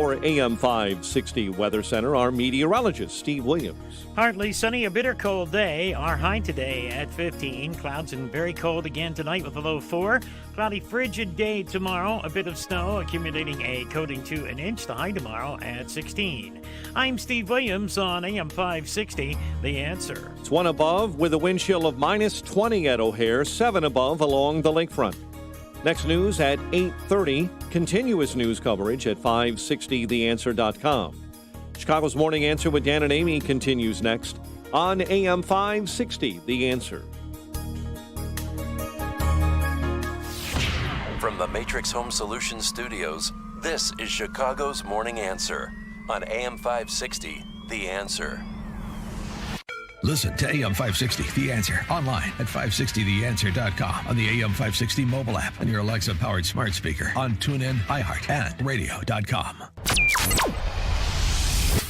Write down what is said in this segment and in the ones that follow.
For AM 560 Weather Center, our meteorologist, Steve Williams. Partly sunny, a bitter cold day. Our high today at 15. Clouds and very cold again tonight with a low 4. Cloudy, frigid day tomorrow. A bit of snow accumulating a coating to an inch. The high tomorrow at 16. I'm Steve Williams on AM 560, The Answer. It's 1 above with a wind chill of minus 20 at O'Hare, 7 above along the lakefront. Next news at 8:30. Continuous news coverage at 560theanswer.com. Chicago's Morning Answer with Dan and Amy continues next on AM 560, The Answer. From the Matrix Home Solutions studios, this is Chicago's Morning Answer on AM 560, The Answer. Listen to AM 560, The Answer, online at 560theanswer.com, on the AM 560 mobile app, on your Alexa-powered smart speaker, on TuneIn, iHeart, and radio.com.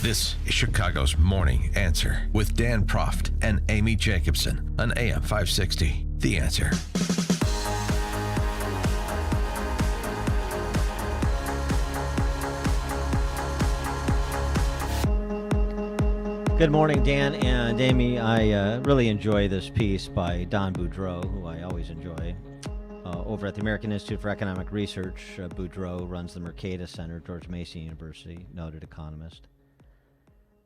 This is Chicago's Morning Answer with Dan Proft and Amy Jacobson on AM 560, The Answer. Good morning, Dan and Amy. I really enjoy this piece by Don Boudreau, who I always enjoy. Over at the American Institute for Economic Research, Boudreau runs the Mercatus Center, George Mason University, noted economist.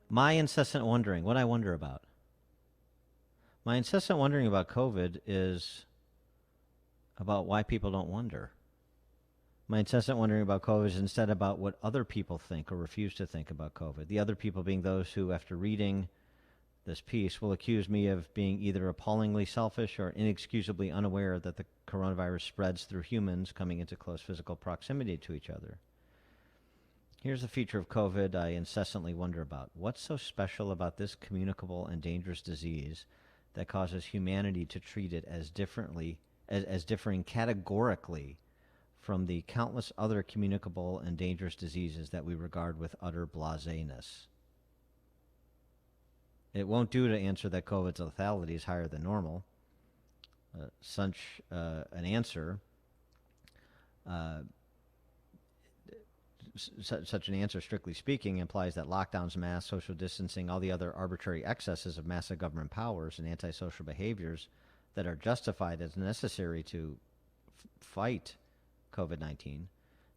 My incessant wondering, what I wonder about. My incessant wondering about COVID is about why people don't wonder. My incessant wondering about COVID is instead about what other people think or refuse to think about COVID. The other people being those who, after reading this piece, will accuse me of being either appallingly selfish or inexcusably unaware that the coronavirus spreads through humans coming into close physical proximity to each other. Here's a feature of COVID I incessantly wonder about. What's so special about this communicable and dangerous disease that causes humanity to treat it as differently, as differing categorically from the countless other communicable and dangerous diseases that we regard with utter blaseness? It won't do to answer that COVID's lethality is higher than normal. Such an answer, strictly speaking, implies that lockdowns, masks, social distancing, all the other arbitrary excesses of massive government powers and antisocial behaviors that are justified as necessary to fight COVID-19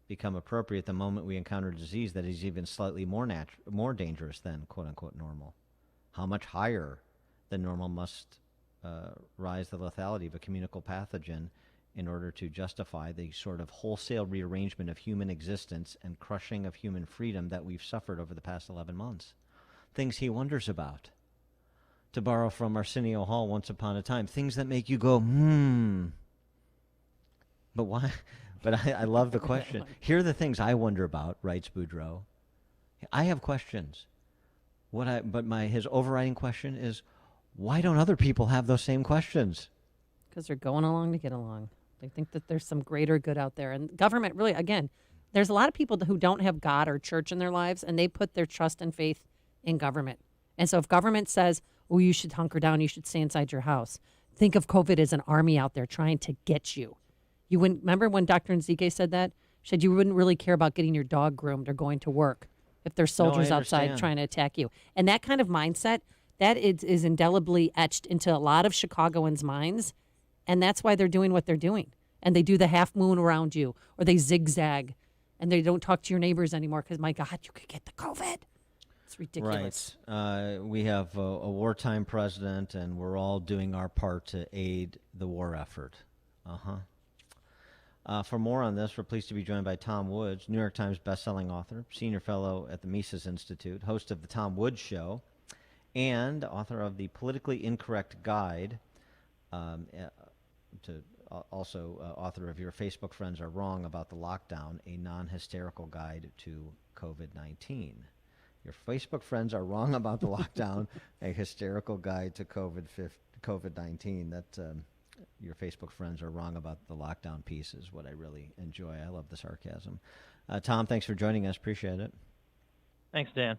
become appropriate the moment we encounter a disease that is even slightly more dangerous than quote-unquote normal. How much higher than normal must rise the lethality of a communicable pathogen in order to justify the sort of wholesale rearrangement of human existence and crushing of human freedom that we've suffered over the past 11 months? Things he wonders about. To borrow from Arsenio Hall, Once Upon a Time, things that make you go, But why? But I love the question. Here are the things I wonder about, writes Boudreau. I have questions. His overriding question is, why don't other people have those same questions? Because they're going along to get along. They think that there's some greater good out there. And government, really, again, there's a lot of people who don't have God or church in their lives, and they put their trust and faith in government. And so if government says, oh, you should hunker down, you should stay inside your house, think of COVID as an army out there trying to get you. You wouldn't remember when Dr. Nzike said that? She said you wouldn't really care about getting your dog groomed or going to work if there's soldiers outside trying to attack you. And that kind of mindset, that is indelibly etched into a lot of Chicagoans' minds, and that's why they're doing what they're doing. And they do the half moon around you, or they zigzag, and they don't talk to your neighbors anymore because, my God, you could get the COVID. It's ridiculous. Right. We have a wartime president, and we're all doing our part to aid the war effort. For more on this, we're pleased to be joined by Tom Woods, New York Times bestselling author, senior fellow at the Mises Institute, host of The Tom Woods Show, and author of The Politically Incorrect Guide, author of Your Facebook Friends Are Wrong About the Lockdown, a non-hysterical guide to COVID-19. Your Facebook friends are wrong about the lockdown, a hysterical guide to COVID-19. Your Facebook friends are wrong about the lockdown piece is what I really enjoy. I love the sarcasm. Tom, thanks for joining us. Appreciate it. Thanks, Dan.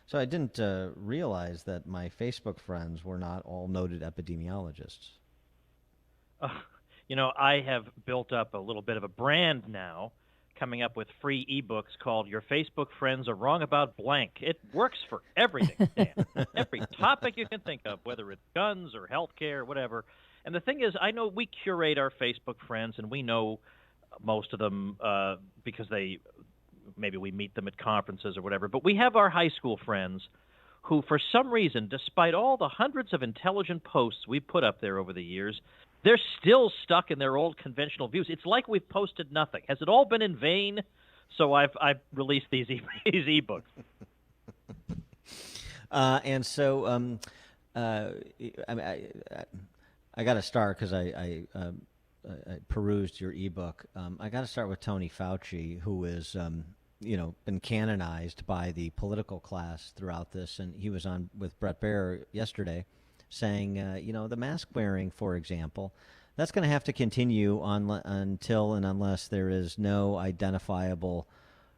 So I didn't realize that my Facebook friends were not all noted epidemiologists. I have built up a little bit of a brand now coming up with free ebooks called Your Facebook Friends Are Wrong About Blank. It works for everything, Dan. Every topic you can think of, whether it's guns or healthcare or whatever. And the thing is, I know we curate our Facebook friends, and we know most of them because maybe we meet them at conferences or whatever. But we have our high school friends who, for some reason, despite all the hundreds of intelligent posts we've put up there over the years, they're still stuck in their old conventional views. It's like we've posted nothing. Has it all been in vain? So I've released these ebooks. And so I got to start because I perused your ebook. I got to start with Tony Fauci, who is been canonized by the political class throughout this, and he was on with Brett Baer yesterday, saying, the mask wearing, for example, that's going to have to continue until and unless there is no identifiable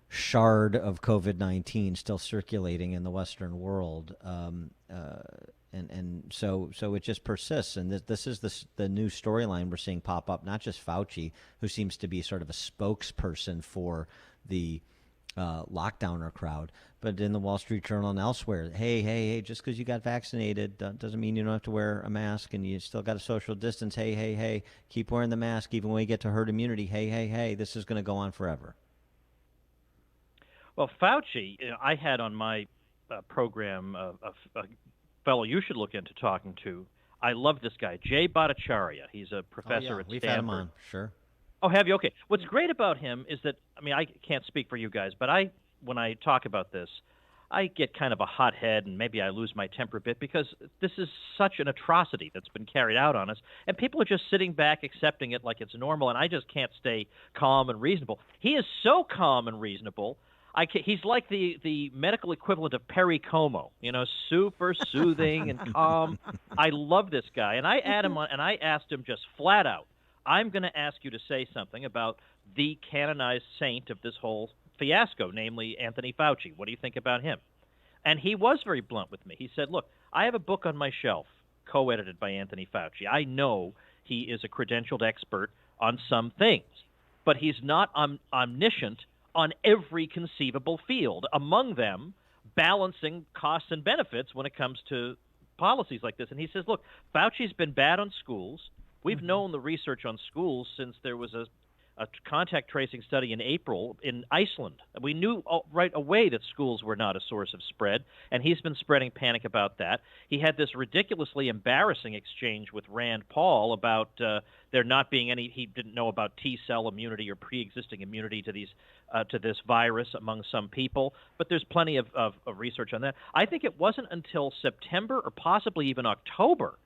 shard of COVID-19 still circulating in the Western world. And so it just persists. And this is the new storyline we're seeing pop up, not just Fauci, who seems to be sort of a spokesperson for the lockdowner crowd, but in the Wall Street Journal and elsewhere, hey, just because you got vaccinated doesn't mean you don't have to wear a mask, and you still got a social distance. Hey, keep wearing the mask even when you get to herd immunity. Hey, this is going to go on forever. Well, Fauci, I had on my program a fellow you should look into talking to. I love this guy, Jay Bhattacharya. He's a professor at Stanford. We've had him on, sure. Oh, have you? Okay. What's great about him is that, I can't speak for you guys, but when I talk about this, I get kind of a hot head, and maybe I lose my temper a bit, because this is such an atrocity that's been carried out on us, and people are just sitting back accepting it like it's normal, and I just can't stay calm and reasonable. He is so calm and reasonable. He's like the medical equivalent of Perry Como, super soothing and calm. I love this guy, and I asked him just flat out, I'm going to ask you to say something about the canonized saint of this whole fiasco, namely Anthony Fauci. What do you think about him? And he was very blunt with me. He said, look, I have a book on my shelf, co-edited by Anthony Fauci. I know he is a credentialed expert on some things, but he's not omniscient on every conceivable field, among them balancing costs and benefits when it comes to policies like this. And he says, look, Fauci's been bad on schools. We've known the research on schools since there was a contact tracing study in April in Iceland. We knew right away that schools were not a source of spread, and he's been spreading panic about that. He had this ridiculously embarrassing exchange with Rand Paul about there not being any. He didn't know about T-cell immunity or pre-existing immunity to this virus among some people, but there's plenty of research on that. I think it wasn't until September or possibly even October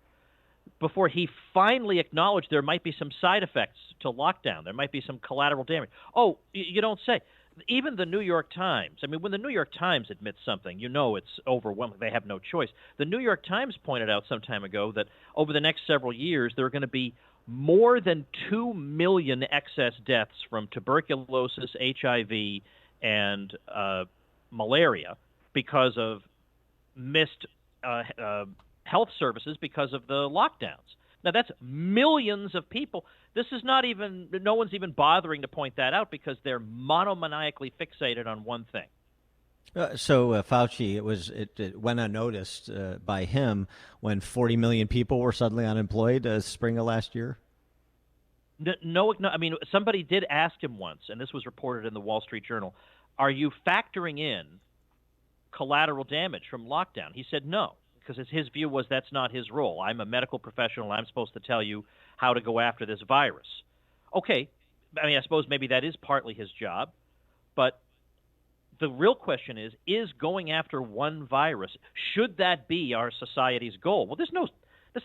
before he finally acknowledged there might be some side effects to lockdown. There might be some collateral damage. Oh, you don't say. Even the New York Times, when the New York Times admits something, it's overwhelming. They have no choice. The New York Times pointed out some time ago that over the next several years, there are going to be more than 2 million excess deaths from tuberculosis, HIV, and malaria because of missed health services because of the lockdowns. Now, that's millions of people. This is not even, no one's even bothering to point that out because they're monomaniacally fixated on one thing. So Fauci, it went unnoticed by him when 40 million people were suddenly unemployed spring of last year? No, somebody did ask him once, and this was reported in the Wall Street Journal, are you factoring in collateral damage from lockdown? He said no, because his view was that's not his role. I'm a medical professional. I'm supposed to tell you how to go after this virus. Okay, I suppose maybe that is partly his job, but the real question is going after one virus, should that be our society's goal? Well, there's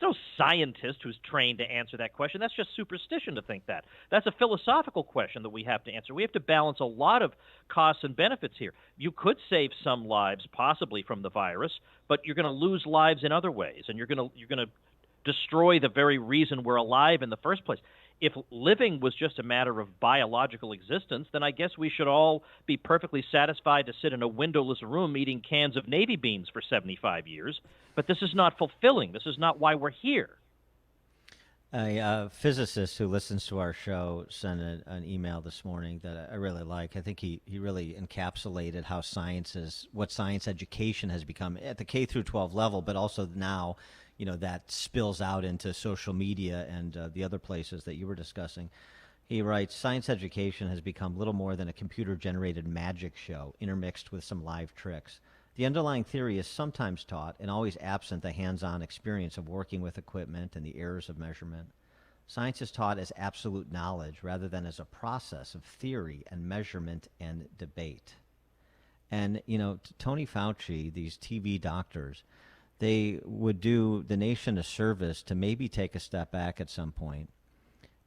no scientist who's trained to answer that question. That's just superstition to think that. That's a philosophical question that we have to answer. We have to balance a lot of costs and benefits here. You could save some lives possibly from the virus, but you're going to lose lives in other ways, and you're going to destroy the very reason we're alive in the first place. If living was just a matter of biological existence, then I guess we should all be perfectly satisfied to sit in a windowless room eating cans of Navy beans for 75 years. But this is not fulfilling. This is not why we're here. A physicist who listens to our show sent an email this morning that I really like. I think he really encapsulated how what science education has become at the K through 12 level, but also now, that spills out into social media and the other places that you were discussing. He writes, science education has become little more than a computer-generated magic show intermixed with some live tricks. The underlying theory is sometimes taught and always absent the hands-on experience of working with equipment and the errors of measurement. Science is taught as absolute knowledge rather than as a process of theory and measurement and debate. And, Tony Fauci, these TV doctors, they would do the nation a service to maybe take a step back at some point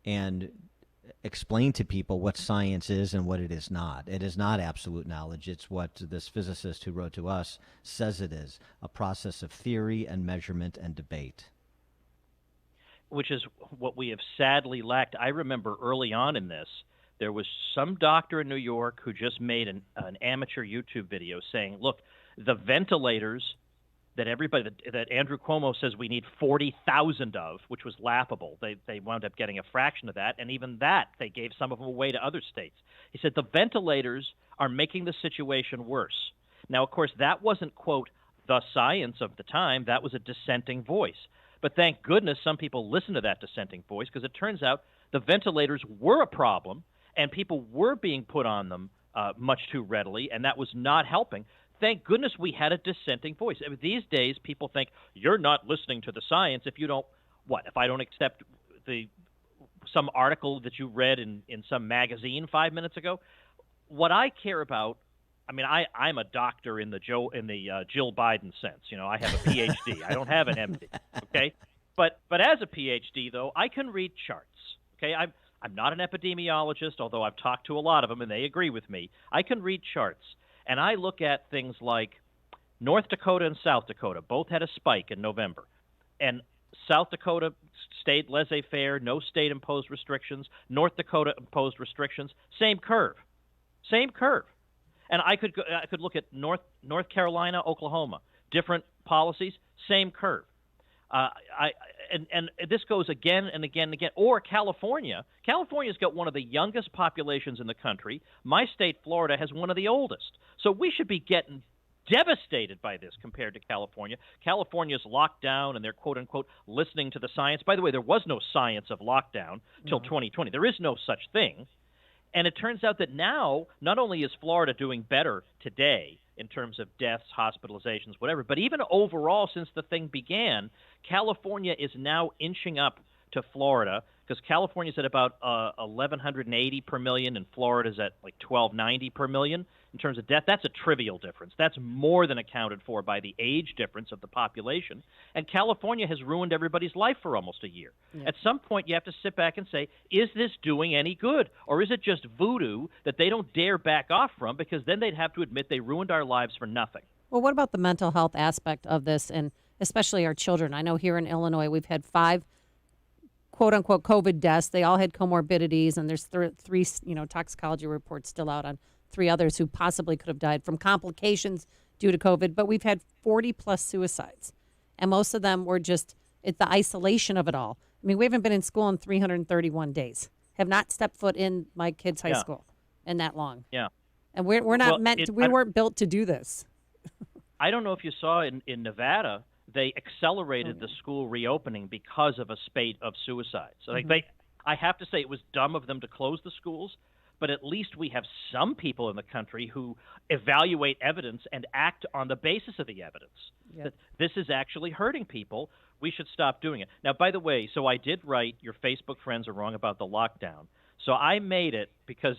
and explain to people what science is and what it is not. It is not absolute knowledge. It's what this physicist who wrote to us says it is, a process of theory and measurement and debate. Which is what we have sadly lacked. I remember early on in this, there was some doctor in New York who just made an amateur YouTube video saying, look, the ventilators that Andrew Cuomo says we need 40,000 of, which was laughable. They wound up getting a fraction of that, and even that, they gave some of them away to other states. He said the ventilators are making the situation worse. Now, of course, that wasn't, quote, the science of the time. That was a dissenting voice. But thank goodness some people listened to that dissenting voice, because it turns out the ventilators were a problem, and people were being put on them much too readily, and that was not helping. Thank goodness we had a dissenting voice. I mean, these days, people think you're not listening to the science if you don't. What if I don't accept some article that you read in some magazine 5 minutes ago? What I care about. I mean, I'm a doctor in the Jill Biden sense. I have a PhD. I don't have an MD. Okay, but as a PhD though, I can read charts. Okay, I'm not an epidemiologist, although I've talked to a lot of them and they agree with me. I can read charts. And I look at things like North Dakota and South Dakota both had a spike in November. And South Dakota stayed laissez-faire, no state-imposed restrictions. North Dakota imposed restrictions, same curve. Same curve. And I could look at North Carolina, Oklahoma, different policies, same curve. And this goes again and again and again. Or California. California's got one of the youngest populations in the country. My state, Florida, has one of the oldest. So we should be getting devastated by this compared to California. California's locked down, and they're, quote-unquote, listening to the science. By the way, there was no science of lockdown till 2020. There is no such thing. And it turns out that now, not only is Florida doing better today in terms of deaths, hospitalizations, whatever, but even overall since the thing began, California is now inching up to Florida, because California's at about 1,180 per million, and Florida's at like 1,290 per million in terms of death. That's a trivial difference. That's more than accounted for by the age difference of the population. And California has ruined everybody's life for almost a year. Yeah. At some point, you have to sit back and say, is this doing any good? Or is it just voodoo that they don't dare back off from, because then they'd have to admit they ruined our lives for nothing? Well, what about the mental health aspect of this, and especially our children? I know here in Illinois, we've had 5 quote-unquote COVID deaths. They all had comorbidities, and there's 3 toxicology reports still out on 3 others who possibly could have died from complications due to COVID. But we've had 40-plus suicides, and most of them were just the isolation of it all. I mean, we haven't been in school in 331 days, have not stepped foot in my kids' high school in that long. Yeah. And we're not we weren't built to do this. I don't know if you saw in Nevada, they accelerated the school reopening because of a spate of suicides. So I have to say it was dumb of them to close the schools, but at least we have some people in the country who evaluate evidence and act on the basis of the evidence. Yep. That this is actually hurting people. We should stop doing it. Now, by the way, so I did write, your Facebook friends are wrong about the lockdown. So I made it because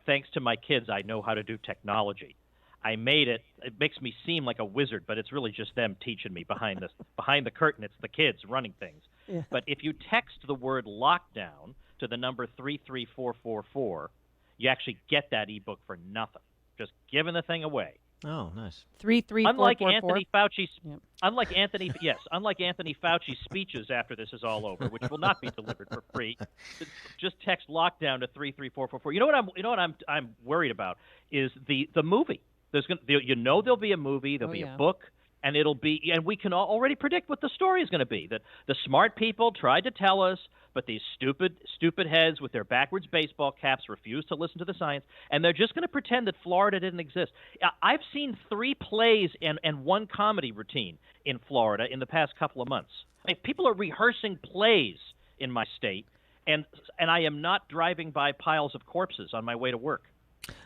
thanks to my kids, I know how to do technology. I made it. It makes me seem like a wizard, but it's really just them teaching me behind the curtain. It's the kids running things. Yeah. But if you text the word lockdown to the number 33444, you actually get that ebook for nothing. Just giving the thing away. Oh, nice. 33444. Unlike Anthony Fauci's speeches after this is all over, which will not be delivered for free. Just text lockdown to 33444. You know what I'm worried about is the movie. There'll be a movie, there'll be a book, And we can already predict what the story is going to be. That the smart people tried to tell us, but these stupid heads with their backwards baseball caps refuse to listen to the science, and they're just going to pretend that Florida didn't exist. I've seen 3 plays and 1 comedy routine in Florida in the past couple of months. People are rehearsing plays in my state, and I am not driving by piles of corpses on my way to work.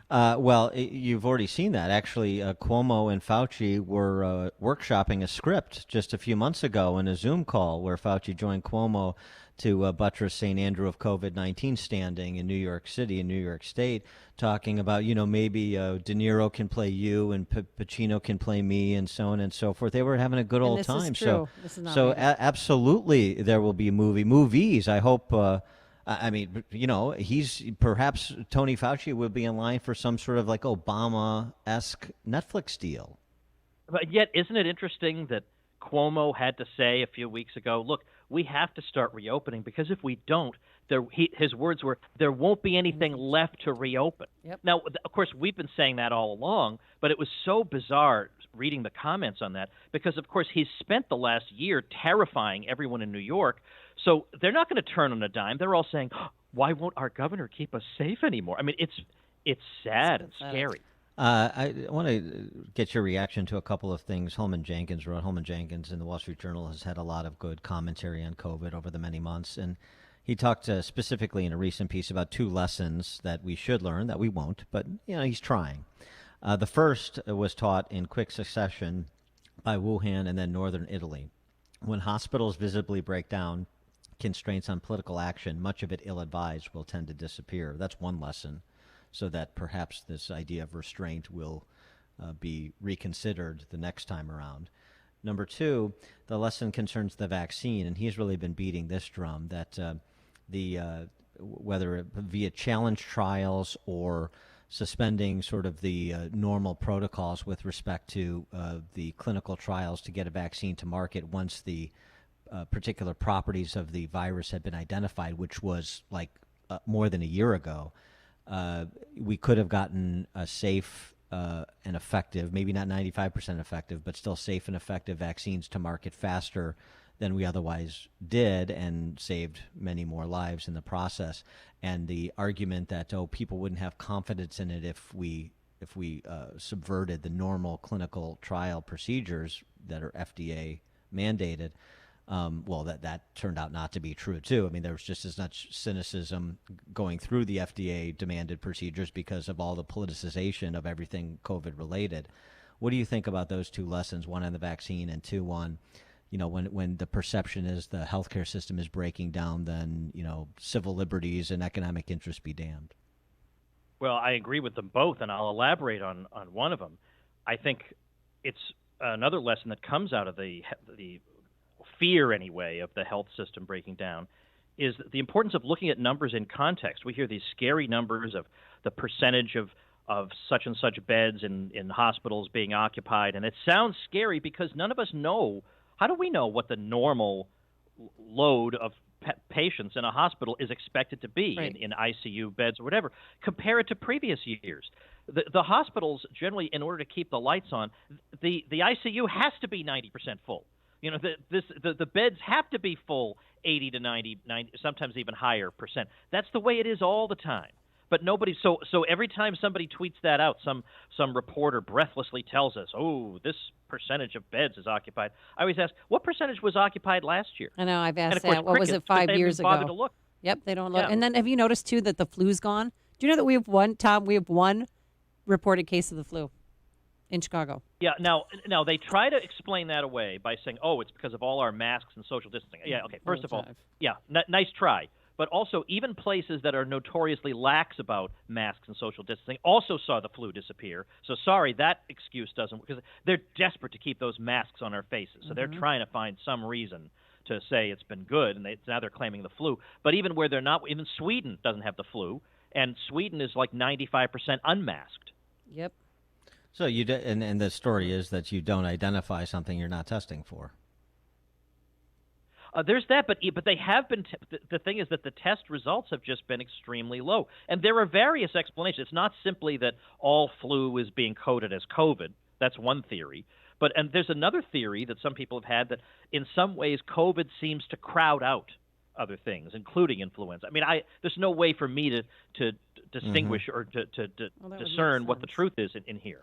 Well, you've already seen that. Actually, Cuomo and Fauci were workshopping a script just a few months ago in a Zoom call where Fauci joined Cuomo to buttress St. Andrew of COVID-19 standing in New York City, in New York State, talking about, maybe De Niro can play you and Pacino can play me and so on and so forth. They were having a good old time. Is true. This is not absolutely there will be movies. I hope he's perhaps Tony Fauci would be in line for some sort of like Obama-esque Netflix deal. But yet, isn't it interesting that Cuomo had to say a few weeks ago, look, we have to start reopening because if we don't, his words were, there won't be anything left to reopen. Yep. Now, of course, we've been saying that all along, but it was so bizarre reading the comments on that because, of course, he's spent the last year terrifying everyone in New York. So they're not going to turn on a dime. They're all saying, why won't our governor keep us safe anymore? I mean, it's sad and scary. I want to get your reaction to a couple of things Holman Jenkins wrote. Holman Jenkins in the Wall Street Journal has had a lot of good commentary on COVID over the many months. And he talked specifically in a recent piece about 2 lessons that we should learn, that we won't, but he's trying. The first was taught in quick succession by Wuhan and then northern Italy. When hospitals visibly break down, constraints on political action, much of it ill-advised, will tend to disappear. That's one lesson, so that perhaps this idea of restraint will be reconsidered the next time around. Number 2, the lesson concerns the vaccine, and he's really been beating this drum, that whether via challenge trials or suspending sort of the normal protocols with respect to the clinical trials to get a vaccine to market once the particular properties of the virus had been identified, which was more than a year ago, we could have gotten a safe and effective, maybe not 95% effective, but still safe and effective vaccines to market faster than we otherwise did, and saved many more lives in the process. And the argument that people wouldn't have confidence in it if we subverted the normal clinical trial procedures that are FDA mandated. That turned out not to be true, too. I mean, there was just as much cynicism going through the FDA-demanded procedures because of all the politicization of everything COVID-related. What do you think about those 2 lessons, one on the vaccine and 2 on, when the perception is the healthcare system is breaking down, then, civil liberties and economic interests be damned? Well, I agree with them both, and I'll elaborate on one of them. I think it's another lesson that comes out of the fear, anyway, of the health system breaking down is the importance of looking at numbers in context. We hear these scary numbers of the percentage of such and such beds in hospitals being occupied, and it sounds scary because none of us know. How do we know what the normal load of patients in a hospital is expected to be in ICU beds or whatever? Compare it to previous years. The hospitals generally, in order to keep the lights on, the ICU has to be 90% full. The beds have to be full 80 to 90, sometimes even higher percent. That's the way it is all the time. But nobody. So every time somebody tweets that out, some reporter breathlessly tells us, "Oh, this percentage of beds is occupied." I always ask, "What percentage was occupied last year?" I know. I've asked and of course, that. What was it 5 years ago? To look. Yep, they don't look. Yeah. And then have you noticed too that the flu's gone? Do you know that we have one reported case of the flu in Chicago? Yeah. Now they try to explain that away by saying, "Oh, it's because of all our masks and social distancing." Yeah. Okay. First of all, yeah, nice try. But also, even places that are notoriously lax about masks and social distancing also saw the flu disappear. So sorry, that excuse doesn't, because they're desperate to keep those masks on our faces. So they're trying to find some reason to say it's been good, and now they're claiming the flu. But even where they're not, even Sweden doesn't have the flu, and Sweden is like 95% unmasked. Yep. So and the story is that you don't identify something you're not testing for. There's that, but they have been. The thing is that the test results have just been extremely low, and there are various explanations. It's not simply that all flu is being coded as COVID. That's one theory, And there's another theory that some people have had that in some ways COVID seems to crowd out other things, including influenza. I mean, there's no way for me to distinguish or to discern what the truth is in here.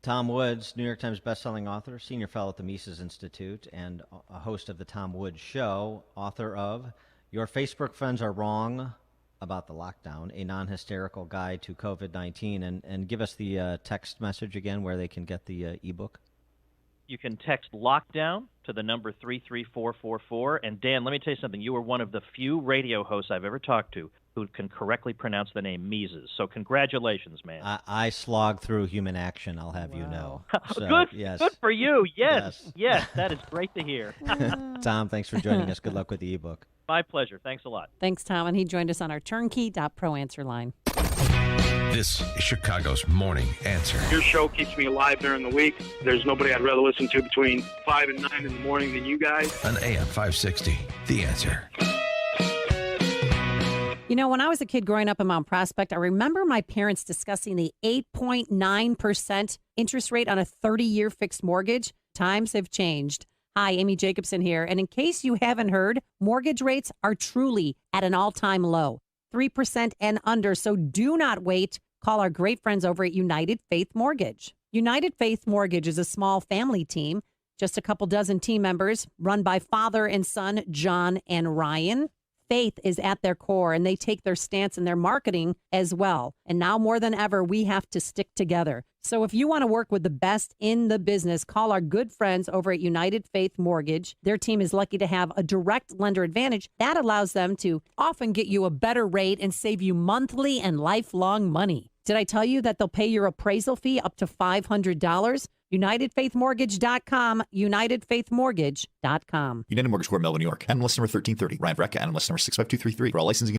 Tom Woods, New York Times bestselling author, senior fellow at the Mises Institute, and a host of the Tom Woods Show, author of Your Facebook Friends Are Wrong About the Lockdown, a non-hysterical guide to COVID-19. And give us the text message again where they can get the ebook. You can text lockdown to the number 33444. And Dan, let me tell you something. You were one of the few radio hosts I've ever talked to who can correctly pronounce the name Mises. So congratulations, man. I slogged through Human Action, I'll have you know. So, good, yes. Good for you. Yes, that is great to hear. Tom, thanks for joining us. Good luck with the ebook. My pleasure. Thanks a lot. Thanks, Tom. And he joined us on our turnkey.pro answer line. This is Chicago's Morning Answer. Your show keeps me alive during the week. There's nobody I'd rather listen to between 5 and 9 in the morning than you guys. On AM 560, The Answer. You know, when I was a kid growing up in Mount Prospect, I remember my parents discussing the 8.9% interest rate on a 30-year fixed mortgage. Times have changed. Hi, Amy Jacobson here. And in case you haven't heard, mortgage rates are truly at an all-time low, 3% and under. So do not wait. Call our great friends over at United Faith Mortgage. United Faith Mortgage is a small family team, just a couple dozen team members, run by father and son, John and Ryan. Faith is at their core, and they take their stance in their marketing as well. And now more than ever, we have to stick together. So if you want to work with the best in the business, call our good friends over at United Faith Mortgage. Their team is lucky to have a direct lender advantage. That allows them to often get you a better rate and save you monthly and lifelong money. Did I tell you that they'll pay your appraisal fee up to $500? UnitedFaithMortgage.com, UnitedFaithMortgage.com. United Mortgage Corp, Melville, New York. NMLS number 1330. Ryan Vreck, NMLS number 65233. For all licensing